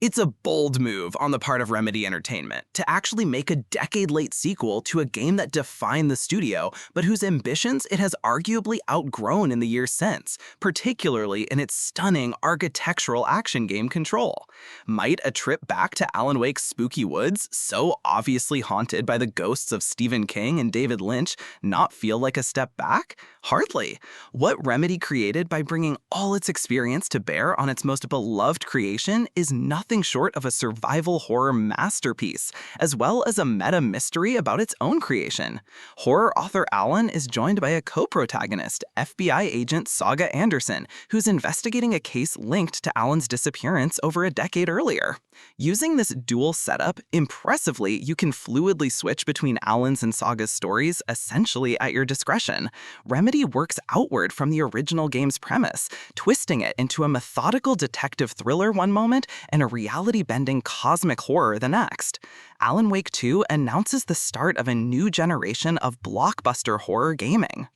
It's a bold move on the part of Remedy Entertainment to actually make a decade-late sequel to a game that defined the studio, but whose ambitions it has arguably outgrown in the years since, particularly in its stunning architectural action game Control. Might a trip back to Alan Wake's spooky woods, so obviously haunted by the ghosts of Stephen King and David Lynch, not feel like a step back? Hardly. What Remedy created by bringing all its experience to bear on its most beloved creation is nothing short of a survival horror masterpiece, as well as a meta mystery about its own creation. Horror author Alan is joined by a co-protagonist, FBI agent Saga Anderson, who's investigating a case linked to Alan's disappearance over a decade earlier. Using this dual setup, impressively, you can fluidly switch between Alan's and Saga's stories essentially at your discretion. Remedy works outward from the original game's premise, twisting it into a methodical detective thriller one moment and a reality-bending cosmic horror the next. Alan Wake 2 announces the start of a new generation of blockbuster horror gaming.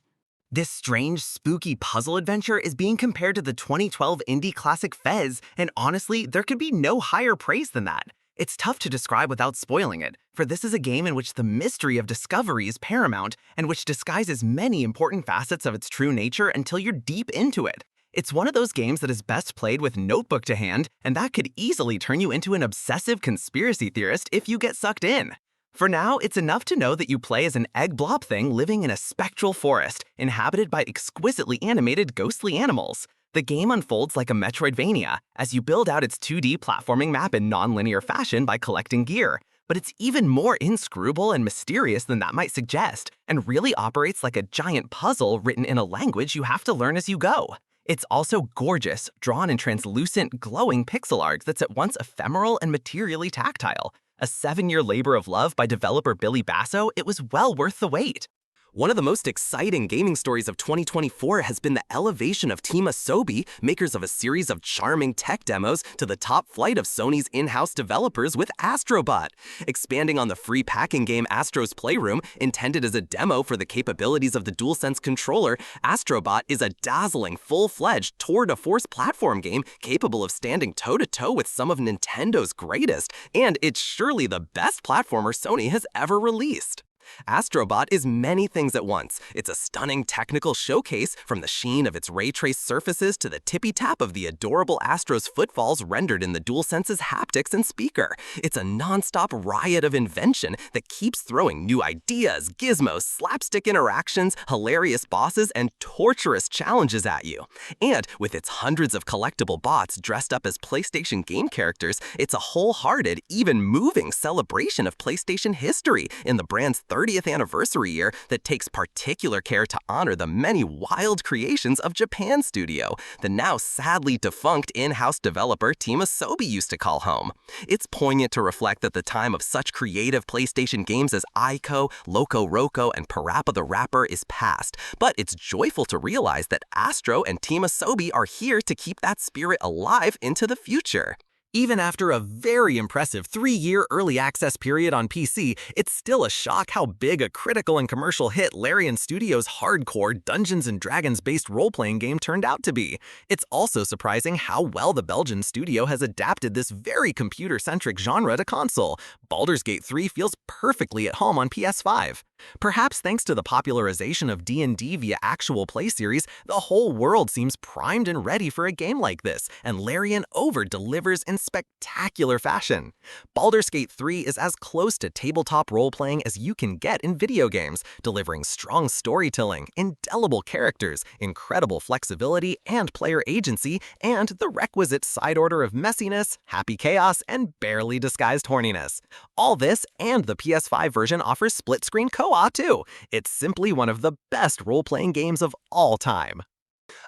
This strange, spooky puzzle adventure is being compared to the 2012 indie classic Fez, and honestly, there could be no higher praise than that. It's tough to describe without spoiling it, for this is a game in which the mystery of discovery is paramount and which disguises many important facets of its true nature until you're deep into it. It's one of those games that is best played with notebook to hand, and that could easily turn you into an obsessive conspiracy theorist if you get sucked in. For now, it's enough to know that you play as an egg blob thing living in a spectral forest, inhabited by exquisitely animated ghostly animals. The game unfolds like a Metroidvania, as you build out its 2D platforming map in non-linear fashion by collecting gear. But it's even more inscrutable and mysterious than that might suggest, and really operates like a giant puzzle written in a language you have to learn as you go. It's also gorgeous, drawn in translucent, glowing pixel art that's at once ephemeral and materially tactile. A 7-year labor of love by developer Billy Basso, it was well worth the wait. One of the most exciting gaming stories of 2024 has been the elevation of Team Asobi, makers of a series of charming tech demos, to the top flight of Sony's in-house developers with Astrobot. Expanding on the free packing game Astro's Playroom, intended as a demo for the capabilities of the DualSense controller, Astrobot is a dazzling, full-fledged tour-de-force platform game capable of standing toe-to-toe with some of Nintendo's greatest, and it's surely the best platformer Sony has ever released. Astrobot is many things at once. It's a stunning technical showcase, from the sheen of its ray-traced surfaces to the tippy-tap of the adorable Astro's footfalls rendered in the DualSense's haptics and speaker. It's a non-stop riot of invention that keeps throwing new ideas, gizmos, slapstick interactions, hilarious bosses, and torturous challenges at you. And with its hundreds of collectible bots dressed up as PlayStation game characters, it's a wholehearted, even moving celebration of PlayStation history in the brand's 30th anniversary year that takes particular care to honor the many wild creations of Japan Studio, the now sadly defunct in-house developer Team Asobi used to call home. It's poignant to reflect that the time of such creative PlayStation games as Ico, Loco Roco, and Parappa the Rapper is past, but it's joyful to realize that Astro and Team Asobi are here to keep that spirit alive into the future. Even after a very impressive 3-year early access period on PC, it's still a shock how big a critical and commercial hit Larian Studios' hardcore Dungeons & Dragons-based role-playing game turned out to be. It's also surprising how well the Belgian studio has adapted this very computer-centric genre to console. Baldurs Gate 3 feels perfectly at home on PS5. Perhaps thanks to the popularization of D&D via actual play series, the whole world seems primed and ready for a game like this, and Larian over-delivers in spectacular fashion. Baldur's Gate 3 is as close to tabletop role-playing as you can get in video games, delivering strong storytelling, indelible characters, incredible flexibility and player agency, and the requisite side order of messiness, happy chaos, and barely disguised horniness. All this and the PS5 version offers split-screen co-op too. It's simply one of the best role-playing games of all time.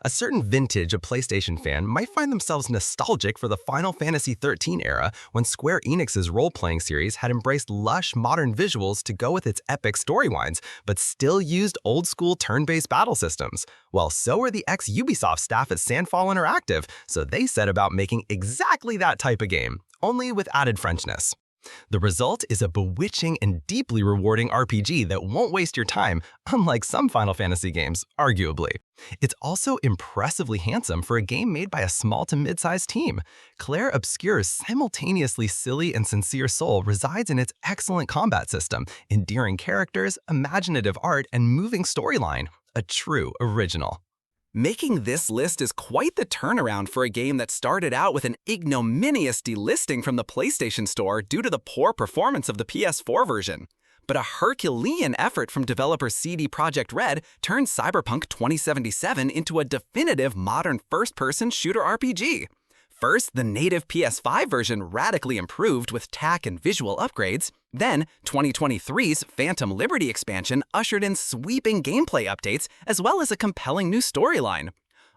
A certain vintage of PlayStation fan might find themselves nostalgic for the Final Fantasy XIII era when Square Enix's role-playing series had embraced lush modern visuals to go with its epic storylines, but still used old-school turn-based battle systems. Well, so are the ex-Ubisoft staff at Sandfall Interactive, so they set about making exactly that type of game, only with added Frenchness. The result is a bewitching and deeply rewarding RPG that won't waste your time, unlike some Final Fantasy games, arguably. It's also impressively handsome for a game made by a small to mid-sized team. Claire Obscure's simultaneously silly and sincere soul resides in its excellent combat system, endearing characters, imaginative art, and moving storyline. A true original. Making this list is quite the turnaround for a game that started out with an ignominious delisting from the PlayStation Store due to the poor performance of the PS4 version. But a Herculean effort from developer CD Projekt Red turned Cyberpunk 2077 into a definitive modern first-person shooter RPG. First, the native PS5 version radically improved with tech and visual upgrades. Then, 2023's Phantom Liberty expansion ushered in sweeping gameplay updates as well as a compelling new storyline.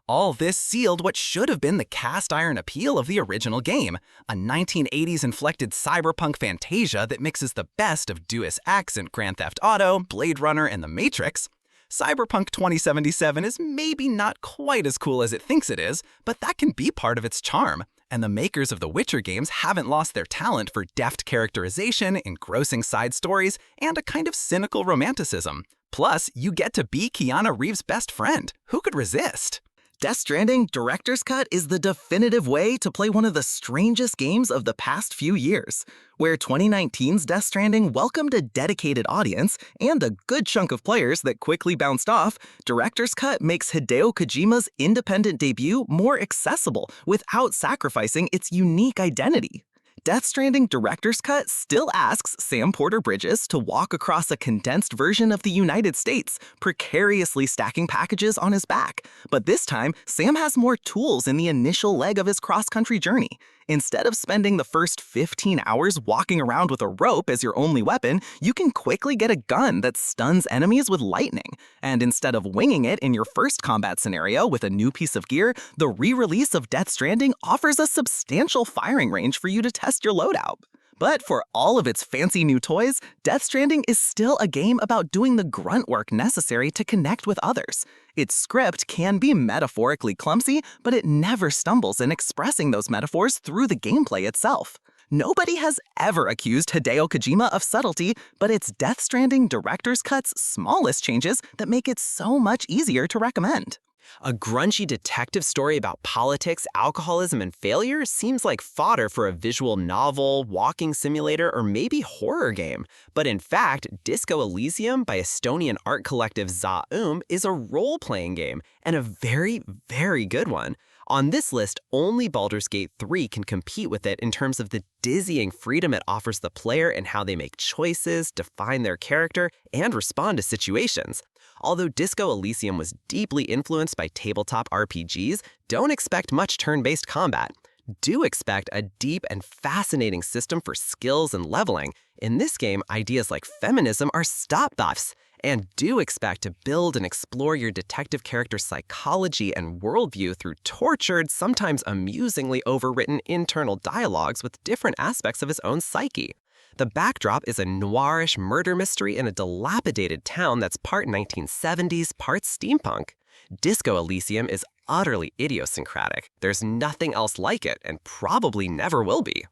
All this sealed what should have been the cast-iron appeal of the original game, a 1980s-inflected cyberpunk fantasia that mixes the best of Deus Ex and Grand Theft Auto, Blade Runner, and The Matrix. Cyberpunk 2077 is maybe not quite as cool as it thinks it is, but that can be part of its charm. And the makers of the Witcher games haven't lost their talent for deft characterization, engrossing side stories, and a kind of cynical romanticism. Plus, you get to be Keanu Reeves' best friend. Who could resist? Death Stranding Director's Cut is the definitive way to play one of the strangest games of the past few years. Where 2019's Death Stranding welcomed a dedicated audience and a good chunk of players that quickly bounced off, Director's Cut makes Hideo Kojima's independent debut more accessible without sacrificing its unique identity. Death Stranding Director's Cut still asks Sam Porter Bridges to walk across a condensed version of the United States, precariously stacking packages on his back. But this time, Sam has more tools in the initial leg of his cross-country journey. Instead of spending the first 15 hours walking around with a rope as your only weapon, you can quickly get a gun that stuns enemies with lightning. And instead of winging it in your first combat scenario with a new piece of gear, the re-release of Death Stranding offers a substantial firing range for you to test your loadout. But for all of its fancy new toys, Death Stranding is still a game about doing the grunt work necessary to connect with others. Its script can be metaphorically clumsy, but it never stumbles in expressing those metaphors through the gameplay itself. Nobody has ever accused Hideo Kojima of subtlety, but it's Death Stranding Director's Cut's smallest changes that make it so much easier to recommend. A grungy detective story about politics, alcoholism, and failure seems like fodder for a visual novel, walking simulator, or maybe horror game. But in fact, Disco Elysium by Estonian art collective Zaum is a role-playing game, and a very, very good one. On this list, only Baldurs Gate 3 can compete with it in terms of the dizzying freedom it offers the player in how they make choices, define their character, and respond to situations. Although Disco Elysium was deeply influenced by tabletop RPGs, don't expect much turn-based combat. Do expect a deep and fascinating system for skills and leveling. In this game, ideas like feminism are stop buffs. And do expect to build and explore your detective character's psychology and worldview through tortured, sometimes amusingly overwritten internal dialogues with different aspects of his own psyche. The backdrop is a noirish murder mystery in a dilapidated town that's part 1970s, part steampunk. Disco Elysium is utterly idiosyncratic. There's nothing else like it, and probably never will be.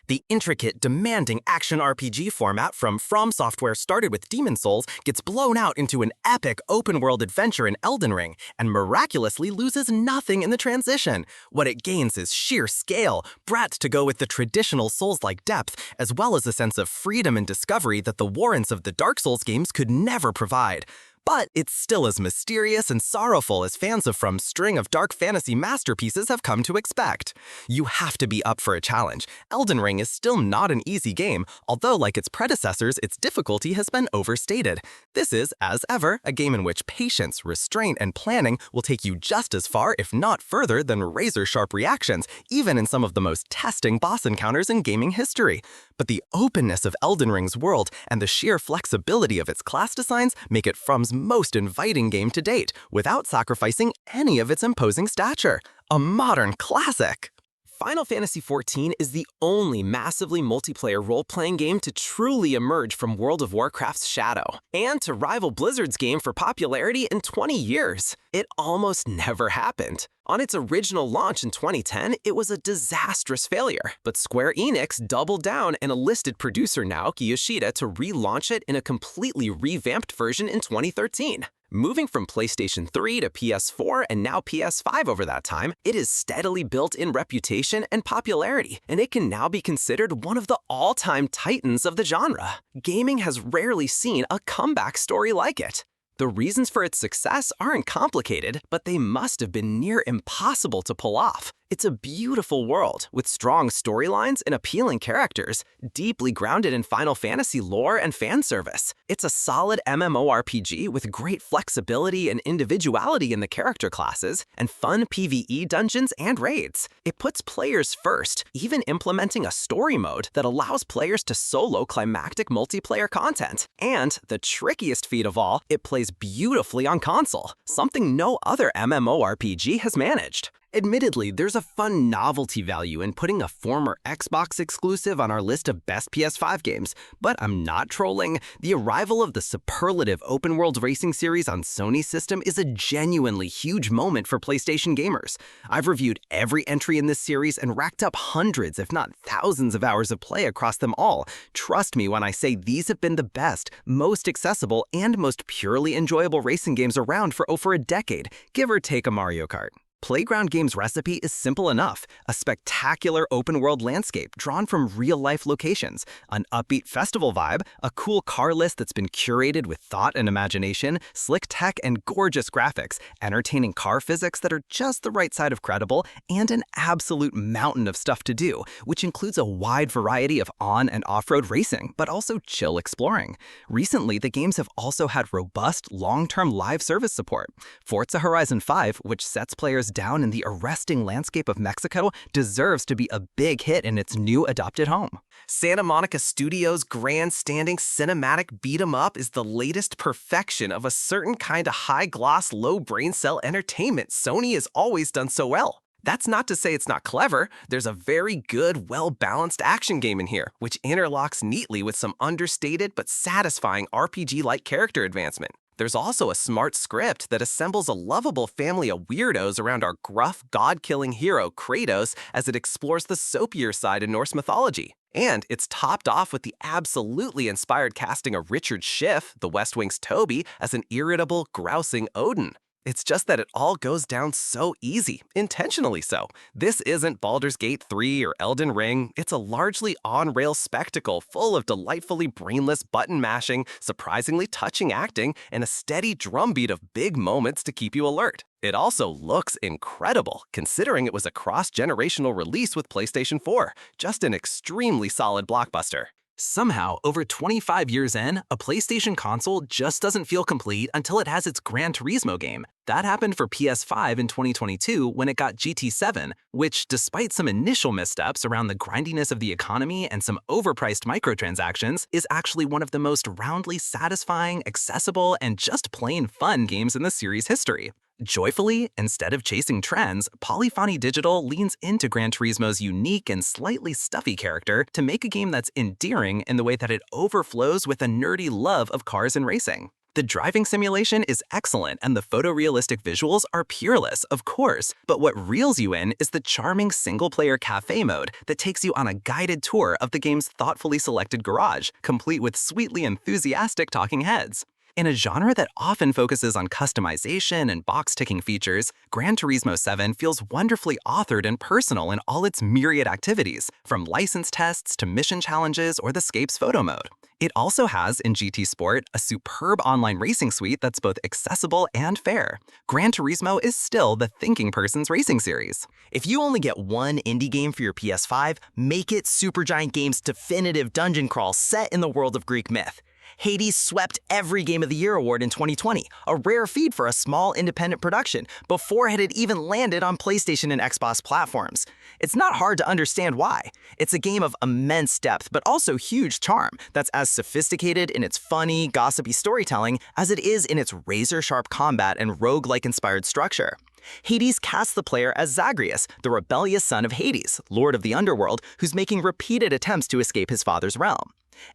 The intricate, demanding action RPG format from Software started with Demon's Souls gets blown out into an epic open-world adventure in Elden Ring and miraculously loses nothing in the transition. What it gains is sheer scale, breadth to go with the traditional Souls-like depth, as well as a sense of freedom and discovery that the warrants of the Dark Souls games could never provide. But it's still as mysterious and sorrowful as fans of From's string of dark fantasy masterpieces have come to expect. You have to be up for a challenge. Elden Ring is still not an easy game, although like its predecessors, its difficulty has been overstated. This is, as ever, a game in which patience, restraint, and planning will take you just as far, if not further, than razor-sharp reactions, even in some of the most testing boss encounters in gaming history. But the openness of Elden Ring's world and the sheer flexibility of its class designs make it From's most inviting game to date, without sacrificing any of its imposing stature. A modern classic! Final Fantasy XIV is the only massively multiplayer role-playing game to truly emerge from World of Warcraft's shadow, and to rival Blizzard's game for popularity in 20 years. It almost never happened. On its original launch in 2010, it was a disastrous failure, but Square Enix doubled down and enlisted producer Naoki Yoshida to relaunch it in a completely revamped version in 2013. Moving from PlayStation 3 to PS4 and now PS5 over that time, it has steadily built in reputation and popularity, and it can now be considered one of the all-time titans of the genre. Gaming has rarely seen a comeback story like it. The reasons for its success aren't complicated, but they must have been near impossible to pull off. It's a beautiful world with strong storylines and appealing characters, deeply grounded in Final Fantasy lore and fan service. It's a solid MMORPG with great flexibility and individuality in the character classes, and fun PvE dungeons and raids. It puts players first, even implementing a story mode that allows players to solo climactic multiplayer content. And the trickiest feat of all, it plays beautifully on console, something no other MMORPG has managed. Admittedly, there's a fun novelty value in putting a former Xbox exclusive on our list of best PS5 games, but I'm not trolling. The arrival of the superlative open-world racing series on Sony's system is a genuinely huge moment for PlayStation gamers. I've reviewed every entry in this series and racked up hundreds, if not thousands of hours of play across them all. Trust me when I say these have been the best, most accessible, and most purely enjoyable racing games around for over a decade, give or take a Mario Kart. Playground Games' recipe is simple enough: a spectacular open-world landscape drawn from real-life locations, an upbeat festival vibe, a cool car list that's been curated with thought and imagination, slick tech and gorgeous graphics, entertaining car physics that are just the right side of credible, and an absolute mountain of stuff to do, which includes a wide variety of on- and off-road racing, but also chill exploring. Recently, the games have also had robust, long-term live service support. Forza Horizon 5, which sets players down in the arresting landscape of Mexico, deserves to be a big hit in its new adopted home. Santa Monica Studios' grandstanding cinematic beat-em-up is the latest perfection of a certain kind of high-gloss, low-brain cell entertainment Sony has always done so well. That's not to say it's not clever. There's a very good, well-balanced action game in here, which interlocks neatly with some understated but satisfying RPG-like character advancement. There's also a smart script that assembles a lovable family of weirdos around our gruff, god-killing hero, Kratos, as it explores the soapier side of Norse mythology. And it's topped off with the absolutely inspired casting of Richard Schiff, the West Wing's Toby, as an irritable, grousing Odin. It's just that it all goes down so easy, intentionally so. This isn't Baldur's Gate 3 or Elden Ring. It's a largely on-rail spectacle full of delightfully brainless button-mashing, surprisingly touching acting, and a steady drumbeat of big moments to keep you alert. It also looks incredible, considering it was a cross-generational release with PlayStation 4. Just an extremely solid blockbuster. Somehow, over 25 years in, a PlayStation console just doesn't feel complete until it has its Gran Turismo game. That happened for PS5 in 2022 when it got GT7, which, despite some initial missteps around the grindiness of the economy and some overpriced microtransactions, is actually one of the most roundly satisfying, accessible, and just plain fun games in the series' history. Joyfully, instead of chasing trends, Polyphony Digital leans into Gran Turismo's unique and slightly stuffy character to make a game that's endearing in the way that it overflows with a nerdy love of cars and racing. The driving simulation is excellent and the photorealistic visuals are peerless, of course, but what reels you in is the charming single-player cafe mode that takes you on a guided tour of the game's thoughtfully selected garage, complete with sweetly enthusiastic talking heads. In a genre that often focuses on customization and box-ticking features, Gran Turismo 7 feels wonderfully authored and personal in all its myriad activities, from license tests to mission challenges or the Scape's photo mode. It also has, in GT Sport, a superb online racing suite that's both accessible and fair. Gran Turismo is still the thinking person's racing series. If you only get one indie game for your PS5, make it Supergiant Games' definitive dungeon crawl set in the world of Greek myth. Hades swept every Game of the Year award in 2020, a rare feat for a small independent production, before it had even landed on PlayStation and Xbox platforms. It's not hard to understand why. It's a game of immense depth, but also huge charm, that's as sophisticated in its funny, gossipy storytelling as it is in its razor-sharp combat and roguelike-inspired structure. Hades casts the player as Zagreus, the rebellious son of Hades, lord of the underworld, who's making repeated attempts to escape his father's realm.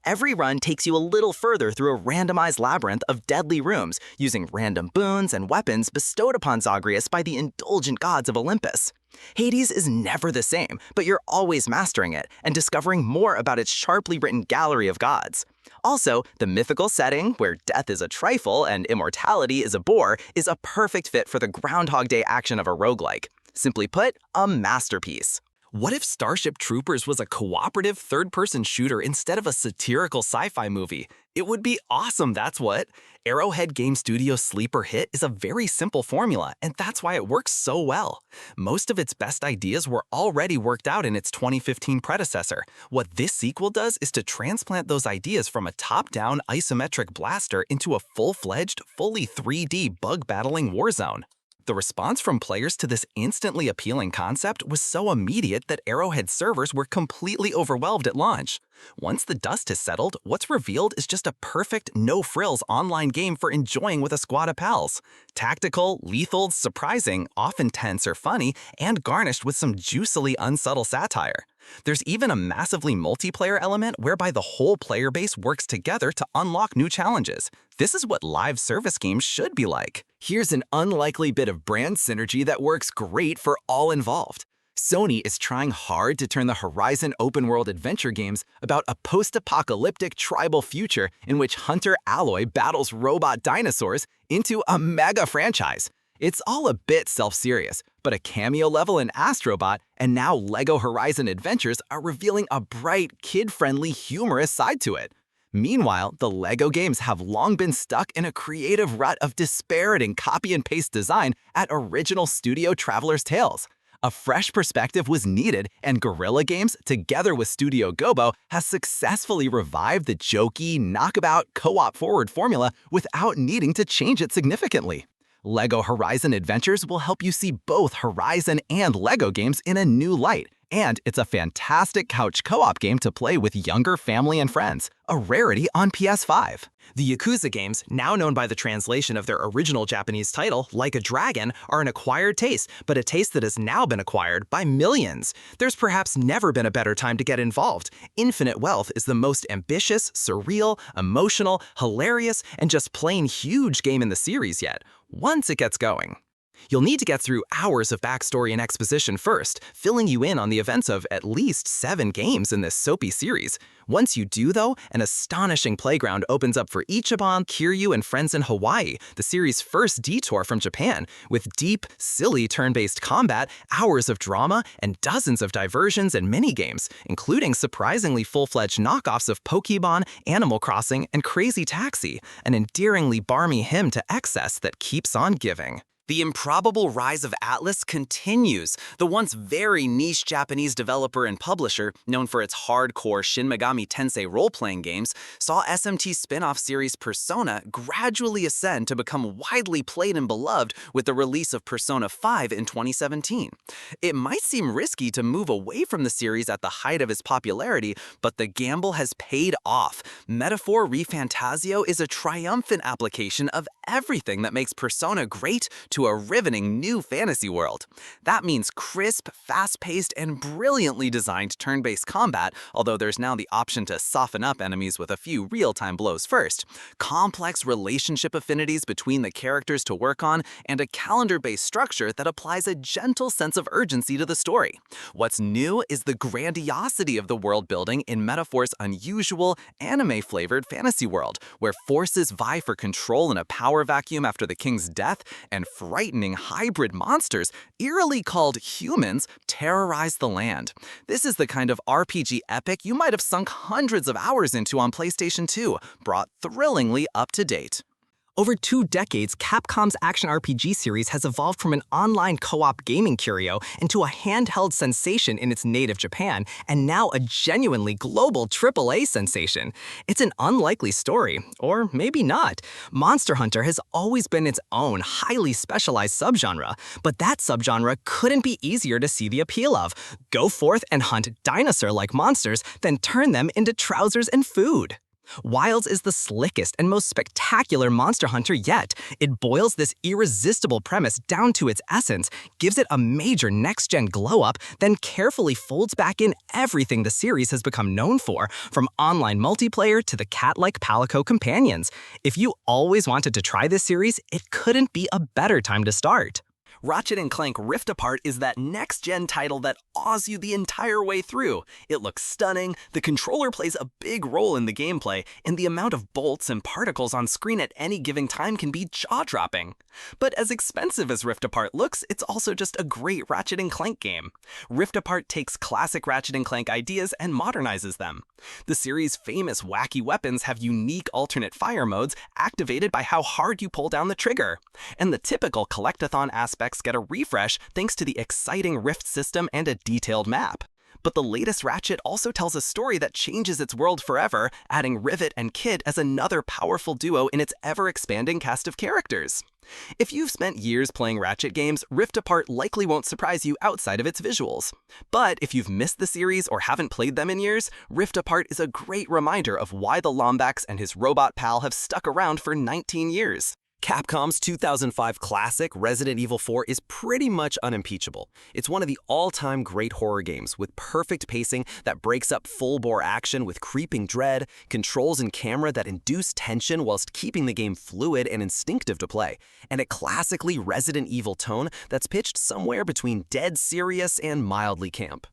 Every run takes you a little further through a randomized labyrinth of deadly rooms, using random boons and weapons bestowed upon Zagreus by the indulgent gods of Olympus. Hades is never the same, but you're always mastering it and discovering more about its sharply written gallery of gods. Also, the mythical setting, where death is a trifle and immortality is a bore, is a perfect fit for the Groundhog Day action of a roguelike. Simply put, a masterpiece. What if Starship Troopers was a cooperative third-person shooter instead of a satirical sci-fi movie? It would be awesome, that's what. Arrowhead Game Studios' sleeper hit is a very simple formula, and that's why it works so well. Most of its best ideas were already worked out in its 2015 predecessor. What this sequel does is to transplant those ideas from a top-down isometric blaster into a full-fledged, fully 3D bug-battling warzone. The response from players to this instantly appealing concept was so immediate that Arrowhead servers were completely overwhelmed at launch. Once the dust has settled, what's revealed is just a perfect, no-frills online game for enjoying with a squad of pals. Tactical, lethal, surprising, often tense or funny, and garnished with some juicily unsubtle satire. There's even a massively multiplayer element whereby the whole player base works together to unlock new challenges. This is what live service games should be like. Here's an unlikely bit of brand synergy that works great for all involved. Sony is trying hard to turn the Horizon open-world adventure games about a post-apocalyptic tribal future in which Hunter Alloy battles robot dinosaurs into a mega franchise. It's all a bit self-serious, but a cameo level in Astrobot and now LEGO Horizon Adventures are revealing a bright, kid-friendly, humorous side to it. Meanwhile, the LEGO games have long been stuck in a creative rut of disparate and copy-and-paste design at original Studio Traveler's Tales. A fresh perspective was needed, and Guerrilla Games, together with Studio Gobo, has successfully revived the jokey, knockabout, co-op forward formula without needing to change it significantly. LEGO Horizon Adventures will help you see both Horizon and LEGO games in a new light, and it's a fantastic couch co-op game to play with younger family and friends, a rarity on PS5. The Yakuza games, now known by the translation of their original Japanese title, Like a Dragon, are an acquired taste, but a taste that has now been acquired by millions. There's perhaps never been a better time to get involved. Infinite Wealth is the most ambitious, surreal, emotional, hilarious, and just plain huge game in the series yet, once it gets going. You'll need to get through hours of backstory and exposition first, filling you in on the events of at least 7 games in this soapy series. Once you do, though, an astonishing playground opens up for Ichiban, Kiryu, and friends in Hawaii, the series' first detour from Japan, with deep, silly turn-based combat, hours of drama, and dozens of diversions and mini-games, including surprisingly full-fledged knockoffs of Pokemon, Animal Crossing, and Crazy Taxi, an endearingly barmy hymn to excess that keeps on giving. The improbable rise of Atlus continues. The once very niche Japanese developer and publisher, known for its hardcore Shin Megami Tensei role-playing games, saw SMT's spin-off series Persona gradually ascend to become widely played and beloved with the release of Persona 5 in 2017. It might seem risky to move away from the series at the height of its popularity, but the gamble has paid off. Metaphor ReFantasio is a triumphant application of everything that makes Persona great to a riveting new fantasy world. That means crisp, fast-paced, and brilliantly designed turn-based combat, although there's now the option to soften up enemies with a few real-time blows first, complex relationship affinities between the characters to work on, and a calendar-based structure that applies a gentle sense of urgency to the story. What's new is the grandiosity of the world-building in Metaphor's unusual, anime-flavored fantasy world, where forces vie for control in a power vacuum after the king's death, and frightening hybrid monsters, eerily called humans, terrorize the land. This is the kind of RPG epic you might have sunk hundreds of hours into on PlayStation 2, brought thrillingly up to date. Over 2 decades, Capcom's action RPG series has evolved from an online co-op gaming curio into a handheld sensation in its native Japan, and now a genuinely global AAA sensation. It's an unlikely story, or maybe not. Monster Hunter has always been its own highly specialized subgenre, but that subgenre couldn't be easier to see the appeal of. Go forth and hunt dinosaur-like monsters, then turn them into trousers and food. Wilds is the slickest and most spectacular monster hunter yet. It boils this irresistible premise down to its essence, gives it a major next-gen glow-up, then carefully folds back in everything the series has become known for, from online multiplayer to the cat-like Palico companions. If you always wanted to try this series, it couldn't be a better time to start. Ratchet & Clank Rift Apart is that next-gen title that awes you the entire way through. It looks stunning, the controller plays a big role in the gameplay, and the amount of bolts and particles on screen at any given time can be jaw-dropping. But as expensive as Rift Apart looks, it's also just a great Ratchet & Clank game. Rift Apart takes classic Ratchet & Clank ideas and modernizes them. The series' famous wacky weapons have unique alternate fire modes activated by how hard you pull down the trigger. And the typical collectathon aspects get a refresh thanks to the exciting Rift system and a detailed map. But the latest Ratchet also tells a story that changes its world forever, adding Rivet and Kid as another powerful duo in its ever-expanding cast of characters. If you've spent years playing Ratchet games, Rift Apart likely won't surprise you outside of its visuals. But if you've missed the series or haven't played them in years, Rift Apart is a great reminder of why the Lombax and his robot pal have stuck around for 19 years. Capcom's 2005 classic Resident Evil 4 is pretty much unimpeachable. It's one of the all-time great horror games with perfect pacing that breaks up full-bore action with creeping dread, controls and camera that induce tension whilst keeping the game fluid and instinctive to play, and a classically Resident Evil tone that's pitched somewhere between dead serious and mildly camp.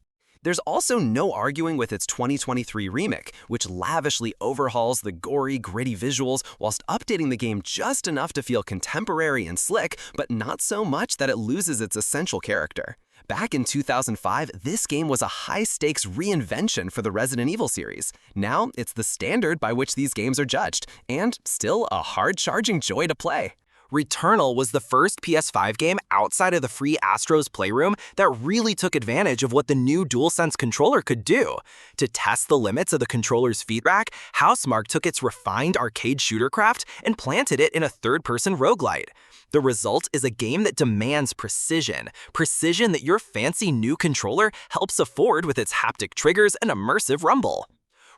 There's also no arguing with its 2023 remake, which lavishly overhauls the gory, gritty visuals whilst updating the game just enough to feel contemporary and slick, but not so much that it loses its essential character. Back in 2005, this game was a high-stakes reinvention for the Resident Evil series. Now, it's the standard by which these games are judged, and still a hard-charging joy to play. Returnal was the first PS5 game outside of the free Astro's Playroom that really took advantage of what the new DualSense controller could do. To test the limits of the controller's feedback, Housemarque took its refined arcade shooter craft and planted it in a third-person roguelite. The result is a game that demands precision that your fancy new controller helps afford with its haptic triggers and immersive rumble.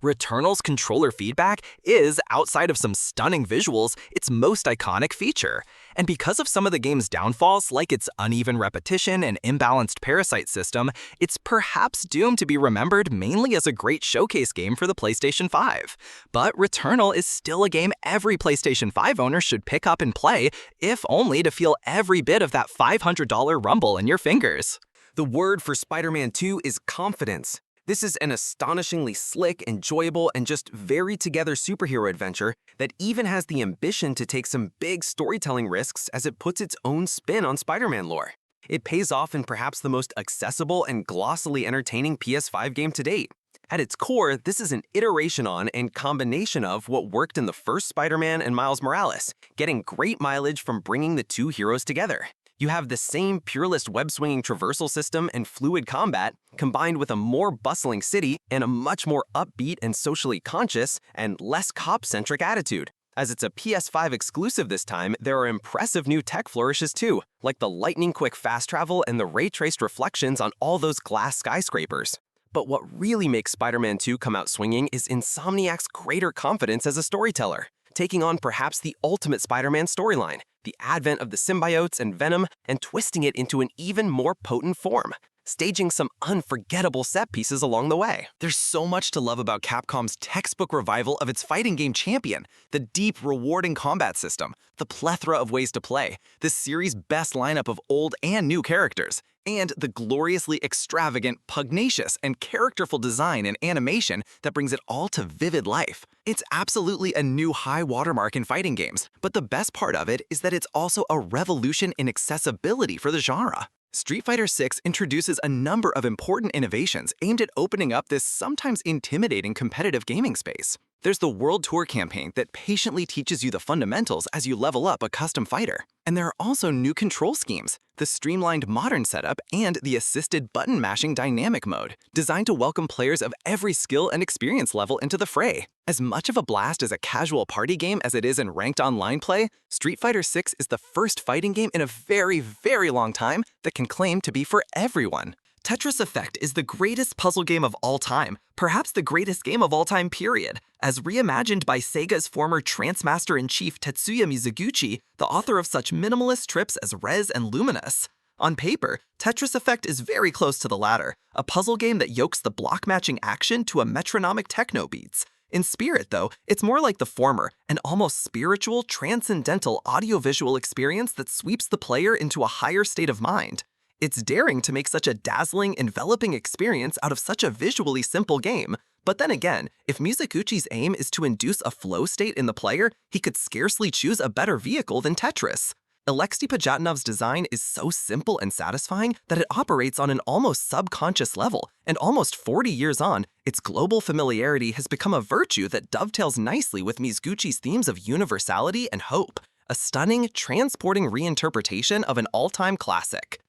Returnal's controller feedback is, outside of some stunning visuals, its most iconic feature. And because of some of the game's downfalls, like its uneven repetition and imbalanced parasite system, it's perhaps doomed to be remembered mainly as a great showcase game for the PlayStation 5. But Returnal is still a game every PlayStation 5 owner should pick up and play, if only to feel every bit of that $500 rumble in your fingers. The word for Spider-Man 2 is confidence. This is an astonishingly slick, enjoyable, and just very together superhero adventure that even has the ambition to take some big storytelling risks as it puts its own spin on Spider-Man lore. It pays off in perhaps the most accessible and glossily entertaining PS5 game to date. At its core, this is an iteration on and combination of what worked in the first Spider-Man and Miles Morales, getting great mileage from bringing the two heroes together. You have the same pureless web-swinging traversal system and fluid combat, combined with a more bustling city and a much more upbeat and socially conscious and less cop-centric attitude. As it's a PS5 exclusive this time, there are impressive new tech flourishes too, like the lightning-quick fast travel and the ray-traced reflections on all those glass skyscrapers. But what really makes Spider-Man 2 come out swinging is Insomniac's greater confidence as a storyteller, taking on perhaps the ultimate Spider-Man storyline, the advent of the symbiotes and Venom, and twisting it into an even more potent form, staging some unforgettable set pieces along the way. There's so much to love about Capcom's textbook revival of its fighting game champion, the deep, rewarding combat system, the plethora of ways to play, the series' best lineup of old and new characters, and the gloriously extravagant, pugnacious, and characterful design and animation that brings it all to vivid life. It's absolutely a new high watermark in fighting games, but the best part of it is that it's also a revolution in accessibility for the genre. Street Fighter VI introduces a number of important innovations aimed at opening up this sometimes intimidating competitive gaming space. There's the World Tour campaign that patiently teaches you the fundamentals as you level up a custom fighter. And there are also new control schemes, the streamlined modern setup, and the assisted button-mashing dynamic mode, designed to welcome players of every skill and experience level into the fray. As much of a blast as a casual party game as it is in ranked online play, Street Fighter VI is the first fighting game in a very, very long time that can claim to be for everyone. Tetris Effect is the greatest puzzle game of all time, perhaps the greatest game of all time, period. As reimagined by Sega's former Trance Master-in-Chief Tetsuya Mizuguchi, the author of such minimalist trips as Rez and Luminous. On paper, Tetris Effect is very close to the latter, a puzzle game that yokes the block-matching action to a metronomic techno beats. In spirit, though, it's more like the former, an almost spiritual, transcendental audiovisual experience that sweeps the player into a higher state of mind. It's daring to make such a dazzling, enveloping experience out of such a visually simple game. But then again, if Mizuguchi's aim is to induce a flow state in the player, he could scarcely choose a better vehicle than Tetris. Alexei Pajatinov's design is so simple and satisfying that it operates on an almost subconscious level, and almost 40 years on, its global familiarity has become a virtue that dovetails nicely with Mizuguchi's themes of universality and hope, a stunning, transporting reinterpretation of an all-time classic.